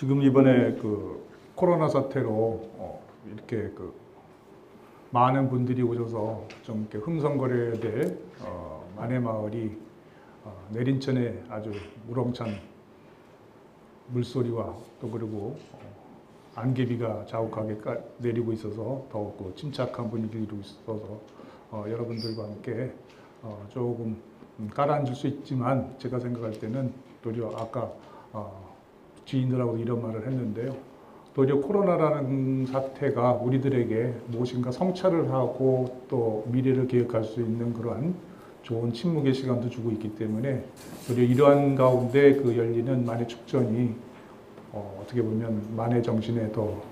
지금 이번에 코로나 사태로 이렇게 많은 분들이 오셔서 좀 이렇게 흥성거려야 될 만해마을이 내린천에 아주 우렁찬 물소리와 또 그리고 안개비가 자욱하게 내리고 있어서 더욱 침착한 분위기로 있어서 여러분들과 함께 조금 가라앉을 수 있지만 제가 생각할 때는 도리어 아까 지인들하고 이런 말을 했는데요. 도리어 코로나라는 사태가 우리들에게 무엇인가 성찰을 하고 또 미래를 계획할 수 있는 그러한 좋은 침묵의 시간도 주고 있기 때문에 도리어 이러한 가운데 열리는 만해 축전이 어떻게 보면 만해 정신에 더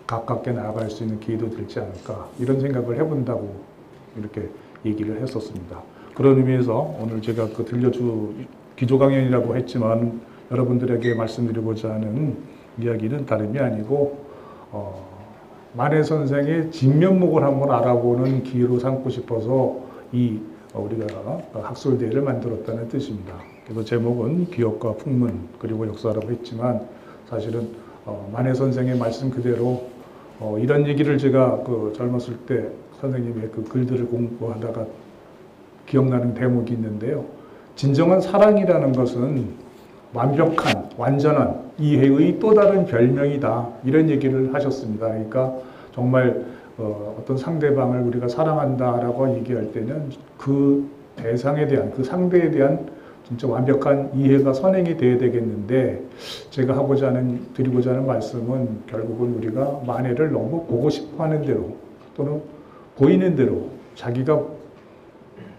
가깝게 나아갈 수 있는 기회도 되지 않을까 이런 생각을 해본다고 이렇게 얘기를 했었습니다. 그런 의미에서 오늘 제가 기조 강연이라고 했지만 여러분들에게 말씀드리고자 하는 이야기는 다름이 아니고 만해 선생의 진면목을 한번 알아보는 기회로 삼고 싶어서 우리가 학술대회를 만들었다는 뜻입니다. 그래서 제목은 기억과 풍문 그리고 역사라고 했지만 사실은 만해 선생의 말씀 그대로 이런 얘기를 제가 젊었을 때 선생님의 글들을 공부하다가 기억나는 대목이 있는데요. 진정한 사랑이라는 것은 완벽한, 완전한 이해의 또 다른 별명이다. 이런 얘기를 하셨습니다. 그러니까 정말 어떤 상대방을 우리가 사랑한다라고 얘기할 때는 그 대상에 대한, 그 상대에 대한 진짜 완벽한 이해가 선행이 돼야 되겠는데 제가 드리고자 하는 말씀은 결국은 우리가 만해를 너무 보고 싶어 하는 대로 또는 보이는 대로 자기가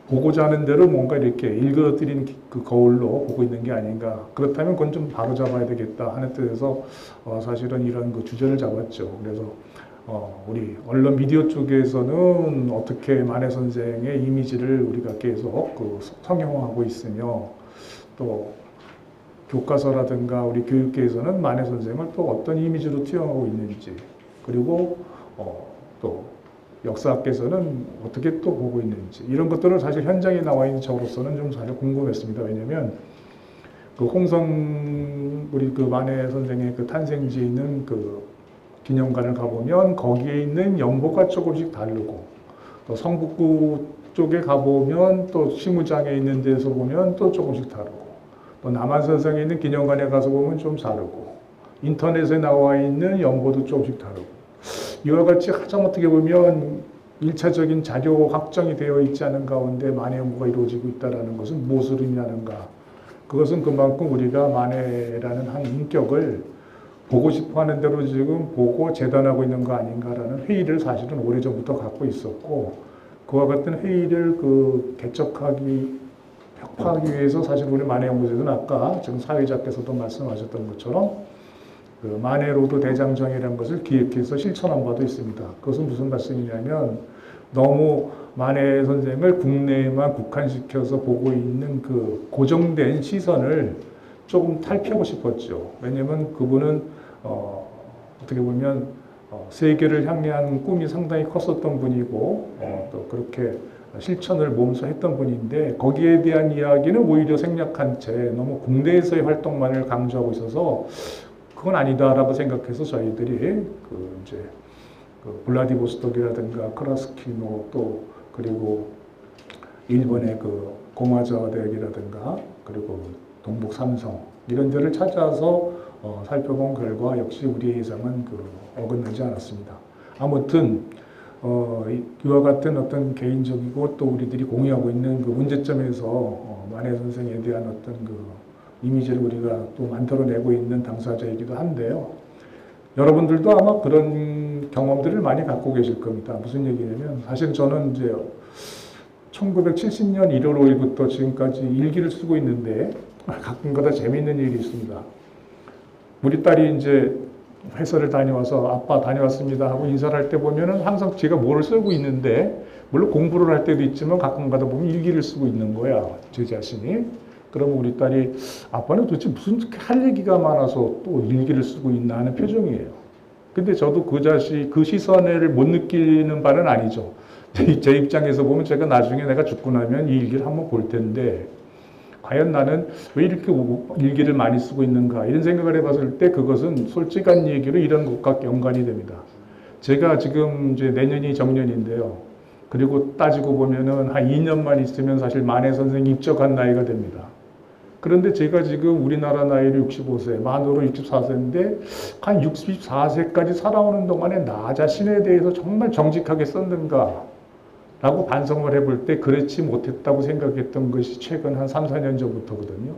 보고자 하는 대로 뭔가 이렇게 일그러뜨린 그 거울로 보고 있는 게 아닌가. 그렇다면 그건 좀 바로 잡아야 되겠다 하는 뜻에서 사실은 이런 주제를 잡았죠. 그래서 우리 언론 미디어 쪽에서는 어떻게 만해 선생의 이미지를 우리가 계속 성형화하고 있으며 또 교과서라든가 우리 교육계에서는 만해 선생을 또 어떤 이미지로 투영하고 있는지 그리고 또 역사학계에서는 어떻게 또 보고 있는지 이런 것들을 사실 현장에 나와 있는 저로서는 좀 사실 궁금했습니다. 왜냐하면 홍성 우리 만해 선생의 탄생지에 있는 기념관을 가보면 거기에 있는 연보가 조금씩 다르고 또 성북구 쪽에 가보면 또 시무장에 있는 데서 보면 또 조금씩 다르고 또 남한선성에 있는 기념관에 가서 보면 좀 다르고 인터넷에 나와 있는 연보도 조금씩 다르고 이와 같이 가장 어떻게 보면 1차적인 자료 확정이 되어 있지 않은 가운데 만해 연구가 이루어지고 있다는 것은 무엇을 의미하는가? 그것은 그만큼 우리가 만해라는 한 인격을 보고 싶어 하는 대로 지금 보고 재단하고 있는 거 아닌가라는 회의를 사실은 오래전부터 갖고 있었고 그와 같은 회의를 개척하기 혁파하기 위해서 사실 우리 만해연구소는 아까 지금 사회자께서도 말씀하셨던 것처럼 만해로드 대장정이라는 것을 기획해서 실천한 바도 있습니다. 그것은 무슨 말씀이냐면 너무 만해 선생을 국내에만 국한시켜서 보고 있는 고정된 시선을 조금 탈피하고 싶었죠. 왜냐하면 그분은 어떻게 보면 세계를 향한 꿈이 상당히 컸었던 분이고 또 그렇게 실천을 몸소 했던 분인데 거기에 대한 이야기는 오히려 생략한 채 너무 국내에서의 활동만을 강조하고 있어서 그건 아니다라고 생각해서 저희들이 블라디보스톡이라든가 크라스키노 또 그리고 일본의 공화저 대학이라든가 그리고 동북 삼성 이런 데를 찾아서 살펴본 결과 역시 우리의 예상은 어긋나지 않았습니다. 아무튼 이와 같은 어떤 개인적이고 또 우리들이 공유하고 있는 문제점에서 만해 선생에 대한 어떤 이미지를 우리가 또 만들어내고 있는 당사자이기도 한데요. 여러분들도 아마 그런 경험들을 많이 갖고 계실 겁니다. 무슨 얘기냐면 사실 저는 이제 1970년 1월 5일부터 지금까지 일기를 쓰고 있는데 가끔가다 재미있는 일이 있습니다. 우리 딸이 이제 회사를 다녀와서 아빠 다녀왔습니다 하고 인사를 할 때 보면은 항상 제가 뭐를 쓰고 있는데 물론 공부를 할 때도 있지만 가끔가다 보면 일기를 쓰고 있는 거야. 제 자신이. 그러면 우리 딸이 아빠는 도대체 무슨 할 얘기가 많아서 또 일기를 쓰고 있나 하는 표정이에요. 근데 저도 그 시선을 못 느끼는 바는 아니죠. 제 입장에서 보면 제가 나중에 내가 죽고 나면 이 일기를 한번 볼 텐데 과연 나는 왜 이렇게 일기를 많이 쓰고 있는가 이런 생각을 해봤을 때 그것은 솔직한 얘기로 이런 것과 연관이 됩니다. 제가 지금 이제 내년이 정년인데요. 그리고 따지고 보면은 한 2년만 있으면 사실 만해 선생이 입적한 나이가 됩니다. 그런데 제가 지금 우리나라 나이로 65세, 만으로 64세인데 한 64세까지 살아오는 동안에 나 자신에 대해서 정말 정직하게 썼는가 라고 반성을 해볼 때 그렇지 못했다고 생각했던 것이 최근 한 3, 4년 전부터거든요.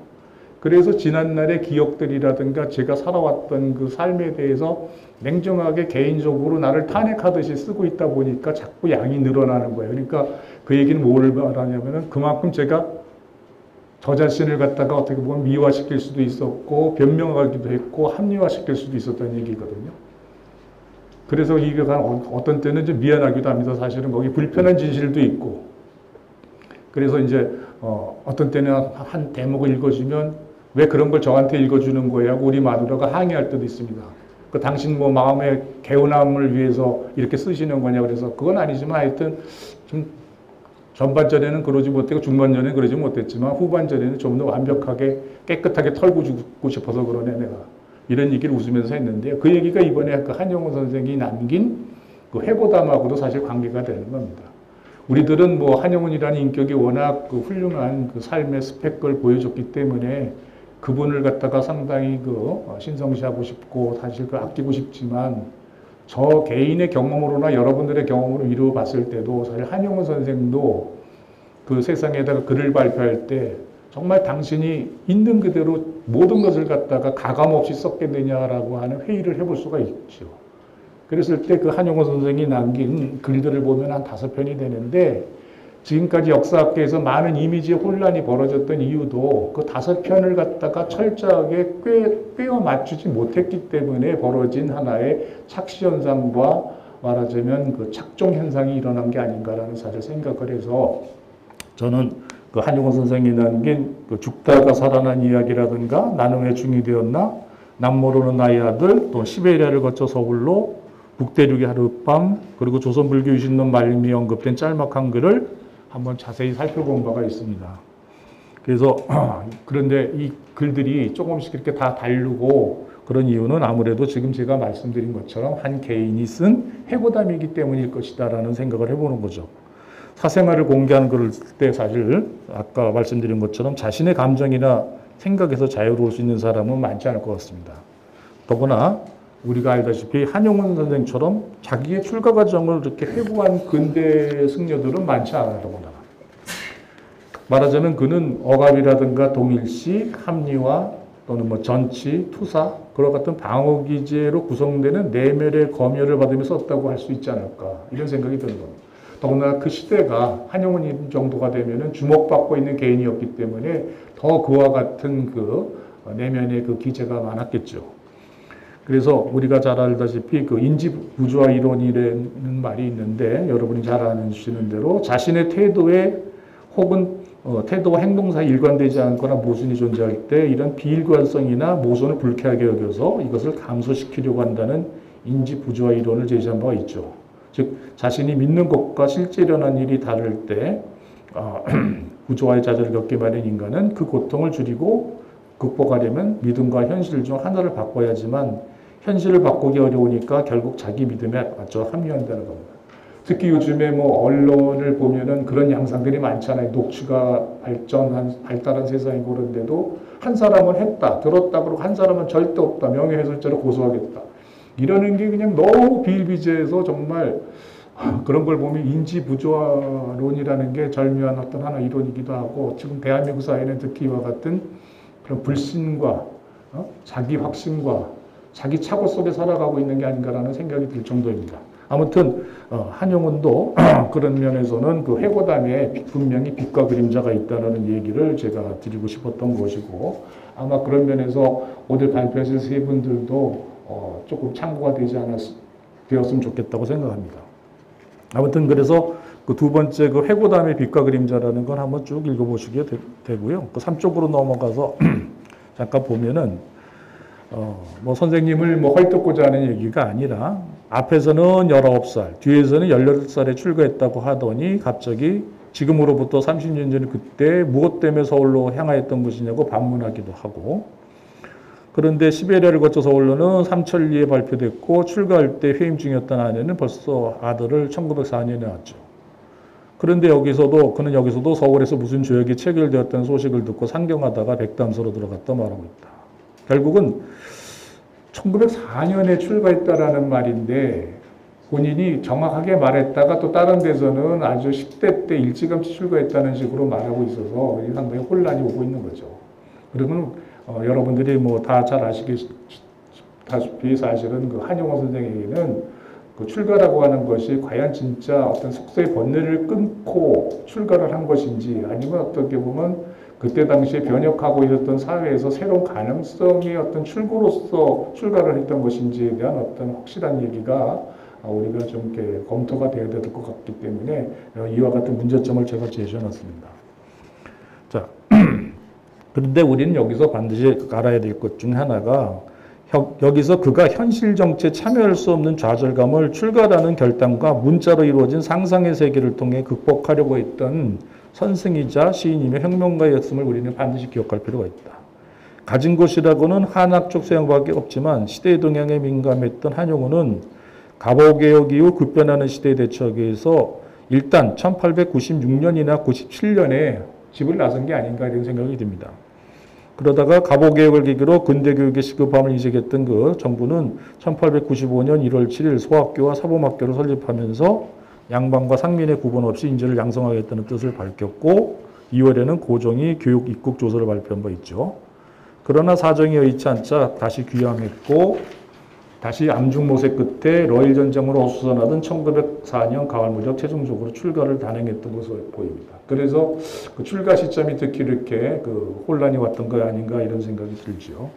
그래서 지난날의 기억들이라든가 제가 살아왔던 그 삶에 대해서 냉정하게 개인적으로 나를 탄핵하듯이 쓰고 있다 보니까 자꾸 양이 늘어나는 거예요. 그러니까 그 얘기는 뭘 말하냐면은 그만큼 제가 저 자신을 갖다가 어떻게 보면 미화시킬 수도 있었고 변명하기도 했고 합리화시킬 수도 있었던 얘기거든요. 그래서 이게 어떤 때는 좀 미안하기도 합니다. 사실은 거기 불편한 진실도 있고. 그래서 이제 어떤 때는 한 대목을 읽어주면 왜 그런 걸 저한테 읽어주는 거야 하고 우리 마누라가 항의할 때도 있습니다. 그 당신 뭐 마음의 개운함을 위해서 이렇게 쓰시는 거냐 그래서 그건 아니지만 하여튼 좀 전반전에는 그러지 못했고 중반전에는 그러지 못했지만 후반전에는 좀 더 완벽하게 깨끗하게 털고 주고 싶어서 그러네 내가. 이런 얘기를 웃으면서 했는데요. 그 얘기가 이번에 그 한용운 선생이 남긴 그 회고담하고도 사실 관계가 되는 겁니다. 우리들은 뭐 한용운이라는 인격이 워낙 그 훌륭한 그 삶의 스펙을 보여줬기 때문에 그분을 갖다가 상당히 그 신성시하고 싶고 사실 그 아끼고 싶지만 저 개인의 경험으로나 여러분들의 경험으로 이루어 봤을 때도 사실 한용운 선생도 그 세상에다가 글을 발표할 때 정말 당신이 있는 그대로 모든 것을 갖다가 가감없이 썼겠느냐라고 하는 회의를 해볼 수가 있죠. 그랬을 때 그 한용운 선생이 남긴 글들을 보면 한 5편이 되는데 지금까지 역사학계에서 많은 이미지의 혼란이 벌어졌던 이유도 그 5편을 갖다가 철저하게 꿰어 맞추지 못했기 때문에 벌어진 하나의 착시현상과 말하자면 그 착종현상이 일어난 게 아닌가라는 사실 생각을 해서 저는 그 한용운 선생이 남긴 그 죽다가 살아난 이야기라든가 나는 왜 중이 되었나 남모르는 나의 아들 또 시베리아를 거쳐 서울로 북대륙의 하룻밤 그리고 조선불교 유신론 말미에 언급된 짤막한 글을 한번 자세히 살펴본 바가 있습니다. 그래서 그런데 이 글들이 조금씩 이렇게 다 다르고 그런 이유는 아무래도 지금 제가 말씀드린 것처럼 한 개인이 쓴 회고담이기 때문일 것이다라는 생각을 해보는 거죠. 사생활을 공개하는 글을 쓸 때 사실 아까 말씀드린 것처럼 자신의 감정이나 생각에서 자유로울 수 있는 사람은 많지 않을 것 같습니다. 더구나 우리가 알다시피 한용운 선생처럼 자기의 출가 과정을 이렇게 회고한 근대 승려들은 많지 않아요. 더구나. 말하자면 그는 억압이라든가 동일시, 합리화 또는 뭐 전치, 투사 그와 같은 방어 기제로 구성되는 내멸의 검열을 받으며 썼다고 할 수 있지 않을까 이런 생각이 드는 겁니다. 더구나 그 시대가 한용운 정도가 되면은 주목받고 있는 개인이었기 때문에 더 그와 같은 그 내면의 그 기제가 많았겠죠. 그래서 우리가 잘 알다시피 그 인지부조화 이론이라는 말이 있는데 여러분이 잘 아시는 대로 자신의 태도에 혹은 태도와 행동 사이 일관되지 않거나 모순이 존재할 때 이런 비일관성이나 모순을 불쾌하게 여겨서 이것을 감소시키려고 한다는 인지부조화 이론을 제시한 바가 있죠. 즉 자신이 믿는 것과 실제 일어난 일이 다를 때 부조화의 좌절을 겪게 마련 인간은 그 고통을 줄이고 극복하려면 믿음과 현실 중 하나를 바꿔야지만 현실을 바꾸기 어려우니까 결국 자기 믿음에 맞춰 합류한다는 겁니다. 특히 요즘에 뭐 언론을 보면은 그런 양상들이 많잖아요. 녹취가 발달한 세상이고 그런데도 한 사람은 했다, 들었다 그러고 한 사람은 절대 없다, 명예훼손죄로 고소하겠다. 이러는 게 그냥 너무 비일비재해서 정말 그런 걸 보면 인지부조화론이라는 게 절묘한 어떤 하나 이론이기도 하고 지금 대한민국 사회는 특히 이와 같은 그런 불신과 자기 확신과 자기 착오 속에 살아가고 있는 게 아닌가라는 생각이 들 정도입니다. 아무튼 한용운도 그런 면에서는 그 회고담에 분명히 빛과 그림자가 있다는 얘기를 제가 드리고 싶었던 것이고 아마 그런 면에서 오늘 발표하실 세 분들도 조금 참고가 되었으면 좋겠다고 생각합니다. 아무튼 그래서 그 두 번째 그 회고담의 빛과 그림자라는 건 한번 쭉 읽어보시게 되고요. 그 3쪽으로 넘어가서 잠깐 보면은 뭐 선생님을 뭐 헐뜯고자 하는 얘기가 아니라 앞에서는 19살, 뒤에서는 18살에 출가했다고 하더니 갑자기 지금으로부터 30년 전에 그때 무엇 때문에 서울로 향하였던 것이냐고 반문하기도 하고, 그런데 시베리아를 거쳐 서울로는 삼천리에 발표됐고 출가할 때 회임 중이었던 아내는 벌써 아들을 1904년에 낳았죠. 그런데 그는 여기서도 서울에서 무슨 조약이 체결되었다는 소식을 듣고 상경하다가 백담서로 들어갔다 말하고 있다. 결국은 1904년에 출가했다라는 말인데 본인이 정확하게 말했다가 또 다른 데서는 아주 10대 때 일찌감치 출가했다는 식으로 말하고 있어서 상당히 혼란이 오고 있는 거죠. 그러면 여러분들이 뭐 다 잘 아시다시피 사실은 그 한용호 선생에게는 그 출가라고 하는 것이 과연 진짜 어떤 속세의 번뇌를 끊고 출가를 한 것인지 아니면 어떻게 보면 그때 당시에 변혁하고 있었던 사회에서 새로운 가능성의 어떤 출구로서 출가를 했던 것인지에 대한 어떤 확실한 얘기가 우리가 좀 이렇게 검토가 되어야 될 것 같기 때문에 이와 같은 문제점을 제가 제시해 놨습니다. 자, 그런데 우리는 여기서 반드시 알아야 될 것 중 하나가 여기서 그가 현실 정치에 참여할 수 없는 좌절감을 출가라는 결단과 문자로 이루어진 상상의 세계를 통해 극복하려고 했던 선생이자 시인이며 혁명가였음을 우리는 반드시 기억할 필요가 있다. 가진 것이라고는 한학 쪽 소양밖에 없지만 시대의 동향에 민감했던 한용우는 갑오개혁 이후 급변하는 시대에 대처하기 위해서 일단 1896년이나 97년에 집을 나선 게 아닌가 이런 생각이 듭니다. 그러다가 갑오개혁을 계기로 근대교육의 시급함을 인식했던 그 정부는 1895년 1월 7일 소학교와 사범학교를 설립하면서 양반과 상민의 구분 없이 인재를 양성하겠다는 뜻을 밝혔고 2월에는 고종이 교육 입국 조서를 발표한 바 있죠. 그러나 사정이 여의치 않자 다시 귀향했고 다시 암중모색 끝에 러일 전쟁으로 어수선하던 1904년 가을 무렵 최종적으로 출가를 단행했던 것으로 보입니다. 그래서 그 출가 시점이 특히 이렇게 그 혼란이 왔던 거 아닌가 이런 생각이 들죠.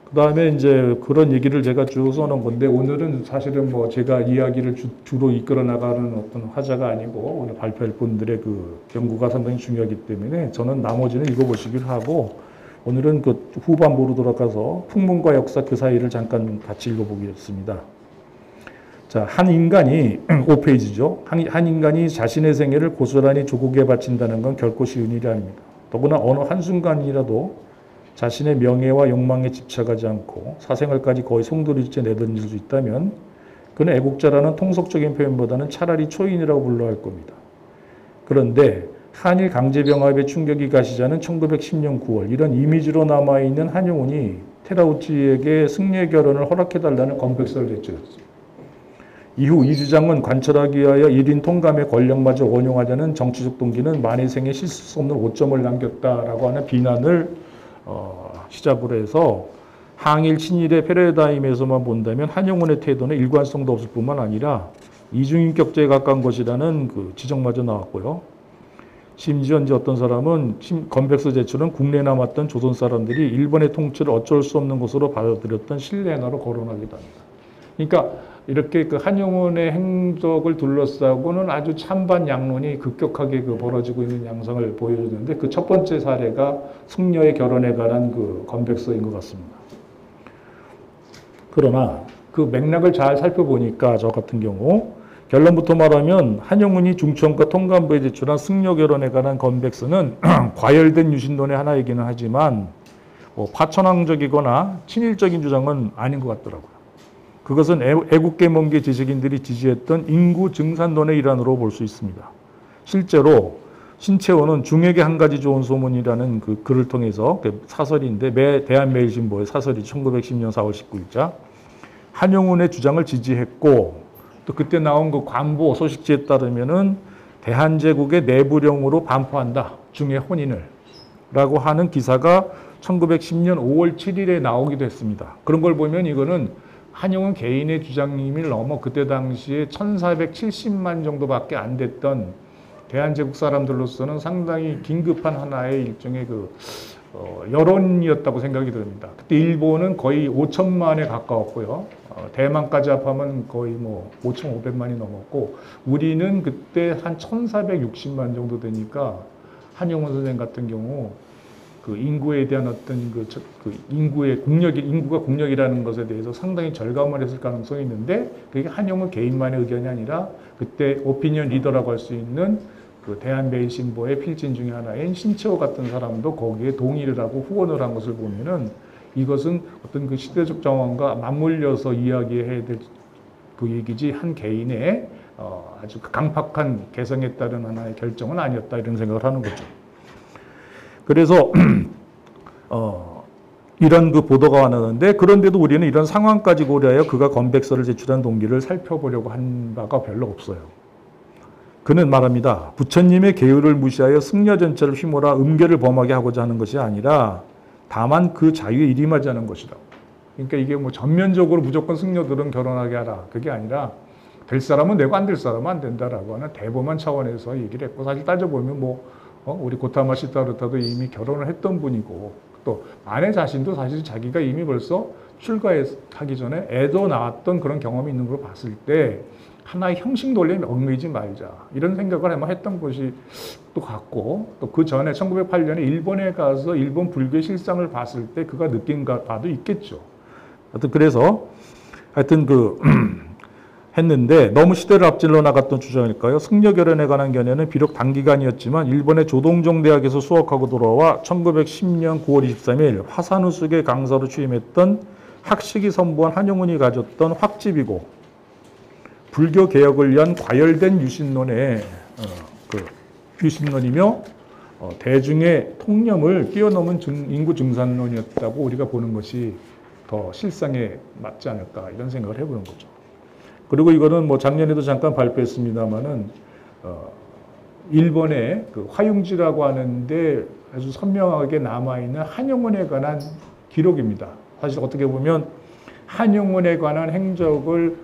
그 다음에 이제 그런 얘기를 제가 쭉 써놓은 건데 오늘은 사실은 뭐 제가 이야기를 주로 이끌어 나가는 어떤 화자가 아니고 오늘 발표할 분들의 그 연구가 상당히 중요하기 때문에 저는 나머지는 읽어보시기를 하고 오늘은 그 후반부로 돌아가서 풍문과 역사 그 사이를 잠깐 같이 읽어보겠습니다. 자, 한 인간이 5페이지죠. 한 인간이 자신의 생애를 고스란히 조국에 바친다는 건 결코 쉬운 일이 아닙니다. 더구나 어느 한순간이라도 자신의 명예와 욕망에 집착하지 않고 사생활까지 거의 송두리째 내던질 수 있다면 그는 애국자라는 통속적인 표현보다는 차라리 초인이라고 불러야 할 겁니다. 그런데 한일 강제병합의 충격이 가시자는 1910년 9월 이런 이미지로 남아있는 한용운이 테라우치에게 승려의 결혼을 허락해달라는 건백서를 제출했습니다. 이후 이 주장은 관철하기 위하여 1인 통감의 권력마저 원용하자는 정치적 동기는 만일생에 씻을 수 없는 오점을 남겼다라고 하는 비난을 시작으로 해서 항일 친일의 패러다임에서만 본다면 한용운의 태도는 일관성도 없을 뿐만 아니라 이중인격제에 가까운 것이라는 그 지적마저 나왔고요. 심지어 이제 어떤 사람은 건백서 제출은 국내에 남았던 조선 사람들이 일본의 통치를 어쩔 수 없는 것으로 받아들였던 신뢰나로 거론하기도 합니다. 그러니까 이렇게 그 한용운의 행적을 둘러싸고는 아주 찬반 양론이 급격하게 그 벌어지고 있는 양상을 보여주는데 그 첫 번째 사례가 승려의 결혼에 관한 그 건백서인 것 같습니다. 그러나 그 맥락을 잘 살펴보니까 저 같은 경우 결론부터 말하면 한용운이 중천과 통감부에 제출한 승려 결혼에 관한 건백서는 과열된 유신론의 하나이기는 하지만 파천왕적이거나 친일적인 주장은 아닌 것 같더라고요. 그것은 애국계몽계 지식인들이 지지했던 인구 증산론의 일환으로 볼 수 있습니다. 실제로 신채호는 중에게 한 가지 좋은 소문이라는 그 글을 통해서 사설인데 대한매일신보의 사설이 1910년 4월 19일자 한용운의 주장을 지지했고 또 그때 나온 그 관보 소식지에 따르면은 대한제국의 내부령으로 반포한다. 중의 혼인을 라고 하는 기사가 1910년 5월 7일에 나오기도 했습니다. 그런 걸 보면 이거는 한용운 개인의 주장임을 넘어 그때 당시에 1470만 정도밖에 안 됐던 대한제국 사람들로서는 상당히 긴급한 하나의 일종의 그 여론이었다고 생각이 듭니다. 그때 일본은 거의 5천만에 가까웠고요. 대만까지 합하면 거의 뭐 5,500만이 넘었고 우리는 그때 한 1,460만 정도 되니까 한용운 선생 같은 경우 그 인구에 대한 어떤 그 인구가 국력이라는 것에 대해서 상당히 절감을 했을 가능성이 있는데 그게 한용운 개인만의 의견이 아니라 그때 오피니언 리더라고 할 수 있는 그 대한매일신보의 필진 중에 하나인 신채호 같은 사람도 거기에 동의를 하고 후원을 한 것을 보면은 이것은 어떤 그 시대적 정황과 맞물려서 이야기해야 될 그 얘기지 한 개인의 아주 강팍한 개성에 따른 하나의 결정은 아니었다 이런 생각을 하는 거죠. 그래서 이런 그 보도가 나왔는데 그런데도 우리는 이런 상황까지 고려하여 그가 건백서를 제출한 동기를 살펴보려고 한 바가 별로 없어요. 그는 말합니다. 부처님의 계율을 무시하여 승려 전체를 휘몰아 음계를 범하게 하고자 하는 것이 아니라 다만 그 자유에 일임하자는 것이다. 그러니까 이게 뭐 전면적으로 무조건 승려들은 결혼하게 하라. 그게 아니라 될 사람은 되고 안 될 사람은 안 된다라고 하는 대범한 차원에서 얘기를 했고 사실 따져보면 우리 고타마 시타르타도 이미 결혼을 했던 분이고 또 아내 자신도 사실 자기가 이미 벌써 출가하기 전에 애도 낳았던 그런 경험이 있는 걸 봤을 때 하나의 형식 논리에 얽매이지 말자 이런 생각을 아마 했던 것이 또 같고 또 그 전에 1908년에 일본에 가서 일본 불교의 실상을 봤을 때 그가 느낀 바도 있겠죠. 하여튼 그래서 했는데 너무 시대를 앞질러 나갔던 주장일까요? 승려 결혼에 관한 견해는 비록 단기간이었지만 일본의 조동종 대학에서 수학하고 돌아와 1910년 9월 23일 화산우스계 강사로 취임했던 학식이 선보한 한용운이 가졌던 확집이고 불교 개혁을 위한 과열된 유신론의 유신론이며 대중의 통념을 뛰어넘은 인구 증산론이었다고 우리가 보는 것이 더 실상에 맞지 않을까 이런 생각을 해보는 거죠. 그리고 이거는 뭐 작년에도 잠깐 발표했습니다만은 일본의 그 화융지라고 하는데 아주 선명하게 남아있는 한용운에 관한 기록입니다. 사실 어떻게 보면 한용운에 관한 행적을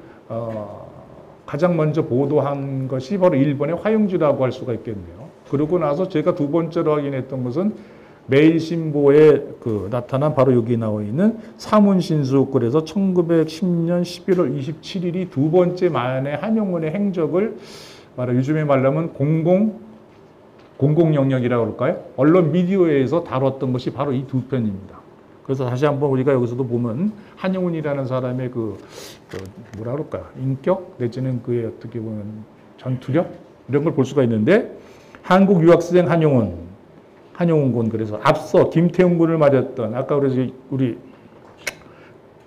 가장 먼저 보도한 것이 바로 일본의 화융지라고 할 수가 있겠네요. 그러고 나서 제가 두 번째로 확인했던 것은 매일신보에 나타난 바로 여기 나와 있는 사문신수 그래서 1910년 11월 27일이 두 번째 만에 한용운의 행적을 요즘에 말하면 공공 영역이라고 그럴까요? 언론 미디어에서 다뤘던 것이 바로 이 두 편입니다. 그래서 다시 한번 우리가 여기서도 보면 한용운이라는 사람의 뭐라 그럴까요? 인격 내지는 그의 어떻게 보면 전투력 이런 걸 볼 수가 있는데 한국 유학생 한용운군 그래서 앞서 김태훈 군을 맞았던 아까 우리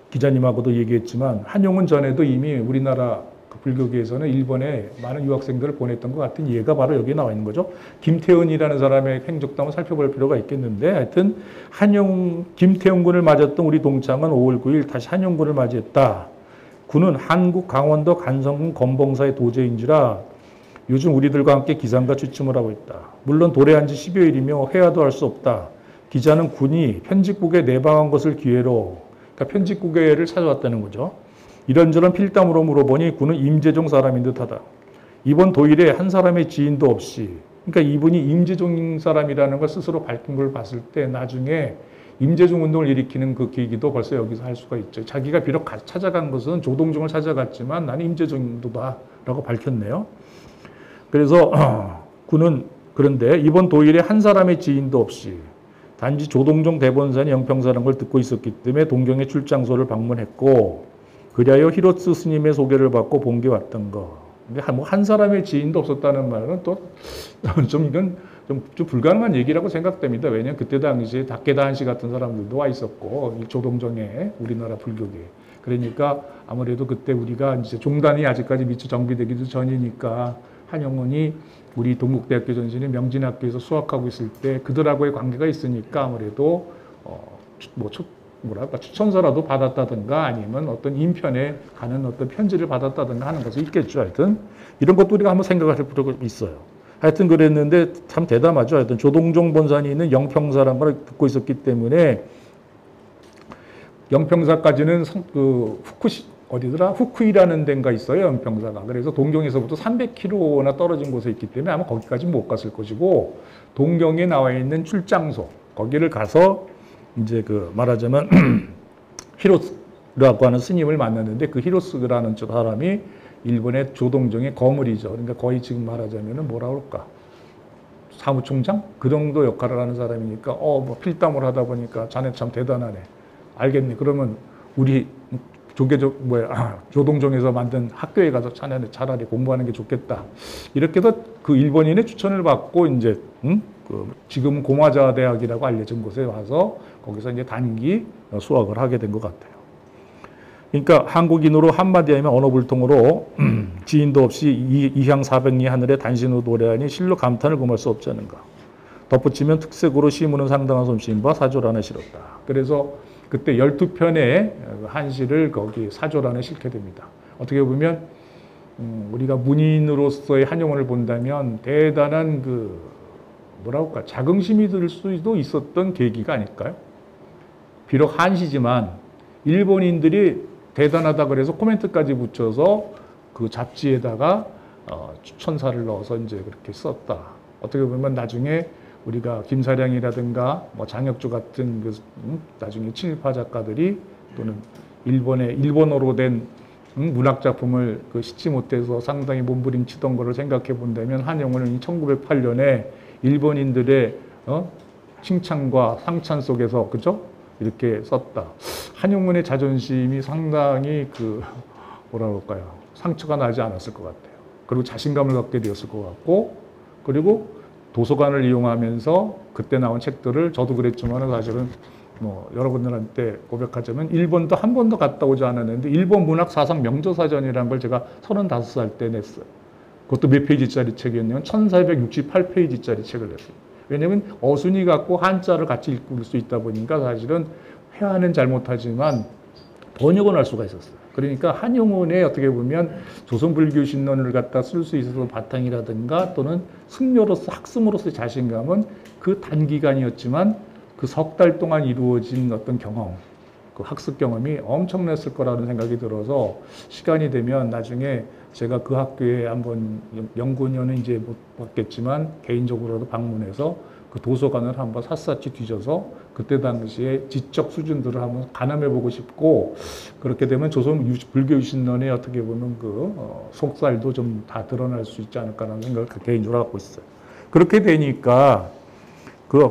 기자님하고도 얘기했지만 한용운 전에도 이미 우리나라 불교계에서는 일본에 많은 유학생들을 보냈던 것 같은 예가 바로 여기 나와 있는 거죠. 김태훈이라는 사람의 행적도 한번 살펴볼 필요가 있겠는데 하여튼 김태훈 군을 맞았던 우리 동창은 5월 9일 다시 한용군을 맞이했다. 군은 한국 강원도 간성군 건봉사의 도제인지라 요즘 우리들과 함께 기상과 취침을 하고 있다. 물론 도래한 지 10여일이며 회화도 할 수 없다. 기자는 군이 편집국에 내방한 것을 기회로 그러니까 편집국에를 찾아왔다는 거죠. 이런저런 필담으로 물어보니 군은 임재종 사람인 듯하다. 이번 도일에 한 사람의 지인도 없이 그러니까 이분이 임재종 사람이라는 걸 스스로 밝힌 걸 봤을 때 나중에 임재종 운동을 일으키는 그 계기도 벌써 여기서 할 수가 있죠. 자기가 비록 찾아간 것은 조동종을 찾아갔지만 나는 임재종도다 라고 밝혔네요. 그래서 군은 그런데 이번 도일에 한 사람의 지인도 없이 단지 조동종 대본산이 영평사라는 걸 듣고 있었기 때문에 동경의 출장소를 방문했고 그리하여 히로츠 스님의 소개를 받고 본게 왔던 거. 근데 한 사람의 지인도 없었다는 말은 또 이건 좀 불가능한 얘기라고 생각됩니다. 왜냐하면 그때 당시에 다케다 한시 같은 사람들도 와 있었고 조동종의 우리나라 불교계. 그러니까 아무래도 그때 우리가 이제 종단이 아직까지 미처 정비되기도 전이니까 한용운이 우리 동국대학교 전신인 명진학교에서 수학하고 있을 때 그들하고의 관계가 있으니까 아무래도 추천서라도 받았다든가 아니면 어떤 인편에 가는 어떤 편지를 받았다든가 하는 것이 있겠죠. 하여튼 이런 것도 우리가 한번 생각할 필요가 있어요. 하여튼 그랬는데 참 대담하죠. 하여튼 조동종 본산이 있는 영평사라는 걸 듣고 있었기 때문에 영평사까지는 후쿠이라는 데가 있어요. 영평사가. 그래서 동경에서부터 300km나 떨어진 곳에 있기 때문에 아마 거기까지 못 갔을 것이고 동경에 나와 있는 출장소 거기를 가서 이제 말하자면 히로스라고 하는 스님을 만났는데 그 히로스라는 사람이 일본의 조동종의 거물이죠. 그러니까 거의 지금 말하자면 뭐라 그럴까 사무총장 그 정도 역할을 하는 사람이니까 필담을 하다 보니까 자네 참 대단하네. 알겠네. 그러면 우리 조동종에서 만든 학교에 가서 차라리 공부하는 게 좋겠다. 이렇게 해서 그 일본인의 추천을 받고 이제 지금은 고마자 대학이라고 알려진 곳에 와서 거기서 이제 단기 수학을 하게 된 것 같아요. 그러니까 한국인으로 한마디 하면 언어불통으로 지인도 없이 이향 사백리 하늘에 단신으로 노래하니 실로 감탄을 금할 수 없지 않은가. 덧붙이면 특색으로 시문은 상당한 솜씨인바 사조란에 실었다. 그래서 그때 12편의 한시를 거기 사조란에 실게 됩니다. 어떻게 보면 우리가 문인으로서의 한용운을 본다면 대단한 자긍심이 들 수도 있었던 계기가 아닐까요? 비록 한시지만 일본인들이 대단하다 그래서 코멘트까지 붙여서 그 잡지에다가 천사를 넣어서 이제 그렇게 썼다. 어떻게 보면 나중에 우리가 김사량이라든가 장혁주 같은 나중에 친일파 작가들이 또는 일본어로 된 문학 작품을 싣지 못해서 상당히 몸부림치던 거를 생각해 본다면 한용운은 1908년에 일본인들의 칭찬과 상찬 속에서 그죠? 이렇게 썼다. 한용운의 자존심이 상당히 상처가 나지 않았을 것 같아요. 그리고 자신감을 갖게 되었을 것 같고, 그리고 도서관을 이용하면서 그때 나온 책들을 저도 그랬지만 사실은 여러분들한테 고백하자면 일본도 한 번도 갔다 오지 않았는데 일본 문학 사상 명저사전이라는 걸 제가 35살 때 냈어요. 그것도 몇 페이지짜리 책이었냐면 1468페이지짜리 책을 냈어요. 왜냐하면 어순이 갖고 한자를 같이 읽을 수 있다 보니까 사실은 회화는 잘못하지만 번역은 할 수가 있었어요. 그러니까 한용운의 어떻게 보면 조선불교신론을 갖다 쓸 수 있어서 바탕이라든가 또는 승려로서 학습으로서의 자신감은 그 단기간이었지만 그 석 달 동안 이루어진 어떤 경험, 그 학습 경험이 엄청났을 거라는 생각이 들어서 시간이 되면 나중에 제가 그 학교에 한번 연구년은 이제 못 받겠지만 개인적으로도 방문해서 그 도서관을 한번 샅샅이 뒤져서 그때 당시에 지적 수준들을 한번 가늠해 보고 싶고, 그렇게 되면 조선 불교유신론의 어떻게 보면 속살도 좀 다 드러날 수 있지 않을까라는 생각을 개인적으로 갖고 있어요. 그렇게 되니까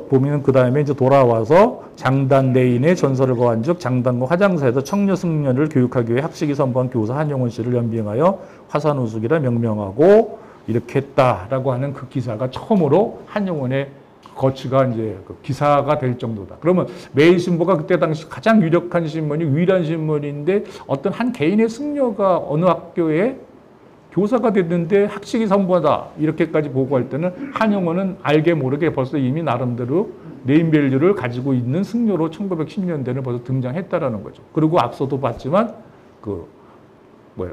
보면 그 다음에 이제 돌아와서 장단 내인의 전설을 거한즉 장단과 화장사에서 청녀 승려를 교육하기 위해 학식이 선보한 교사 한용운 씨를 연빙하여 화산우숙이라 명명하고 이렇게 했다라고 하는 그 기사가 처음으로 한용운의 거치가 이제 기사가 될 정도다. 그러면 매일신보가 그때 당시 가장 유력한 신문이 유일한 신문인데 어떤 한 개인의 승려가 어느 학교에 교사가 됐는데 학식이 선보하다 이렇게까지 보고할 때는 한용운은 알게 모르게 벌써 이미 나름대로 네임밸류를 가지고 있는 승려로 1910년대는 벌써 등장했다라는 거죠. 그리고 앞서도 봤지만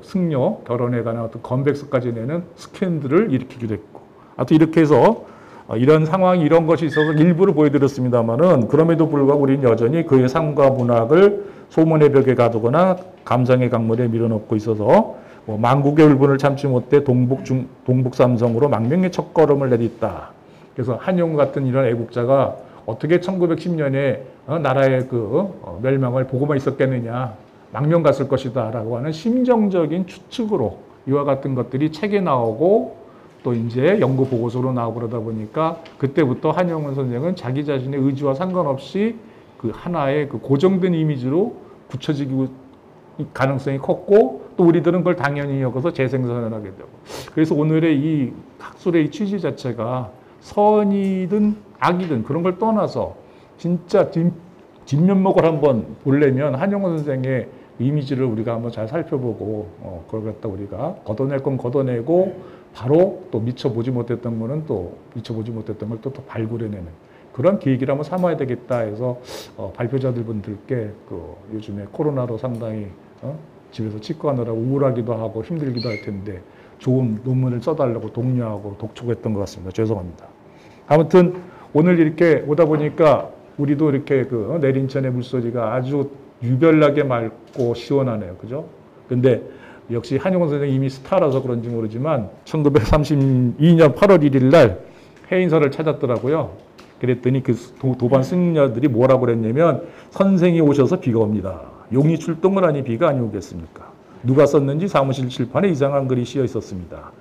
승려 결혼에 관한 어떤 건백서까지 내는 스캔들을 일으키기도 했고, 하여튼 이렇게 해서 이런 상황이 이런 것이 있어서 일부를 보여드렸습니다만은 그럼에도 불구하고 우리는 여전히 그의 삶과 문학을 소문의 벽에 가두거나 감상의 강물에 밀어넣고 있어서 만국의 울분을 참지 못해 동북삼성으로 망명의 첫걸음을 내딛다. 그래서 한용운 같은 이런 애국자가 어떻게 1910년에 나라의 멸망을 보고만 있었겠느냐, 망명 갔을 것이다 라고 하는 심정적인 추측으로 이와 같은 것들이 책에 나오고 또 이제 연구 보고서로 나오고 그러다 보니까 그때부터 한용운 선생은 자기 자신의 의지와 상관없이 하나의 고정된 이미지로 굳혀지기 가능성이 컸고, 또 우리들은 그걸 당연히 여겨서 재생산을 하게 되고, 그래서 오늘의 이 학술의 이 취지 자체가 선이든 악이든 그런 걸 떠나서 진짜 뒷면목을 한번 보려면 한용운 선생의 이미지를 우리가 한번 잘 살펴보고 그걸 갖다 우리가 걷어낼 건 걷어내고 바로 또 미쳐보지 못했던 거는 또 미쳐보지 못했던 걸 또 발굴해내는 그런 계기를 한번 삼아야 되겠다 해서 발표자들 분들께 요즘에 코로나로 상당히 집에서 치과하느라고 우울하기도 하고 힘들기도 할 텐데 좋은 논문을 써달라고 독려하고 독촉했던 것 같습니다. 죄송합니다. 아무튼 오늘 이렇게 오다 보니까 우리도 이렇게 내린천의 물소리가 아주 유별나게 맑고 시원하네요. 그죠? 근데 역시 한용운 선생님이 이미 스타라서 그런지 모르지만 1932년 8월 1일 날 해인서를 찾았더라고요. 그랬더니 그 도반 승려들이 뭐라고 그랬냐면 선생이 오셔서 비가 옵니다. 용이 출동을 하니 비가 아니 오겠습니까? 누가 썼는지 사무실 칠판에 이상한 글이 씌어 있었습니다.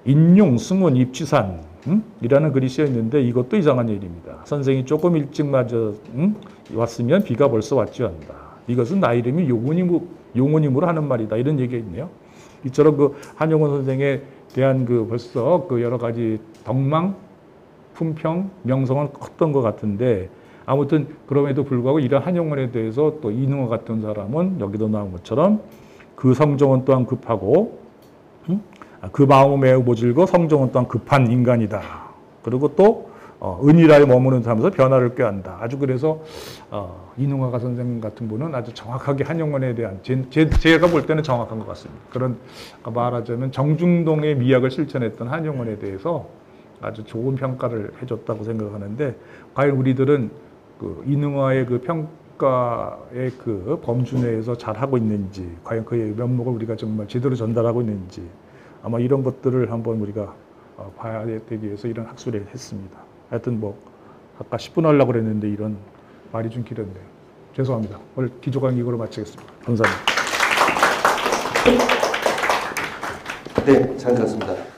인용, 승훈, 입취산 이라는 글이 씌어 있는데 이것도 이상한 일입니다. 선생이 조금 일찍 왔으면 비가 벌써 왔지 않다. 이것은 나 이름이 용어님으로 하는 말이다 이런 얘기가 있네요. 이처럼 그 한용운 선생에 대한 그 벌써 그 여러 가지 덕망, 품평, 명성은 컸던 것 같은데 아무튼 그럼에도 불구하고 이런 한용운에 대해서 또 이능호 같은 사람은 여기도 나온 것처럼 그 성정은 또한 급하고 그 마음은 매우 모질고 성정은 또한 급한 인간이다. 그리고 또 은일하에 머무는 삶에서 변화를 꾀한다. 아주 그래서 이능화 선생 같은 분은 아주 정확하게 한용운에 대한 제가 볼 때는 정확한 것 같습니다. 그런 말하자면 정중동의 미학을 실천했던 한용운에 대해서 아주 좋은 평가를 해줬다고 생각하는데 과연 우리들은 그 이능화의 그 평가의 그 범주 내에서 잘 하고 있는지 과연 그의 면목을 우리가 정말 제대로 전달하고 있는지 아마 이런 것들을 한번 우리가 봐야 되기 위해서 이런 학술회를 했습니다. 하여튼 뭐 아까 10분 하려고 그랬는데 이런 말이 좀 길었네요. 죄송합니다. 오늘 기조 강의 이거로 마치겠습니다. 감사합니다. 네, 잘 들었습니다.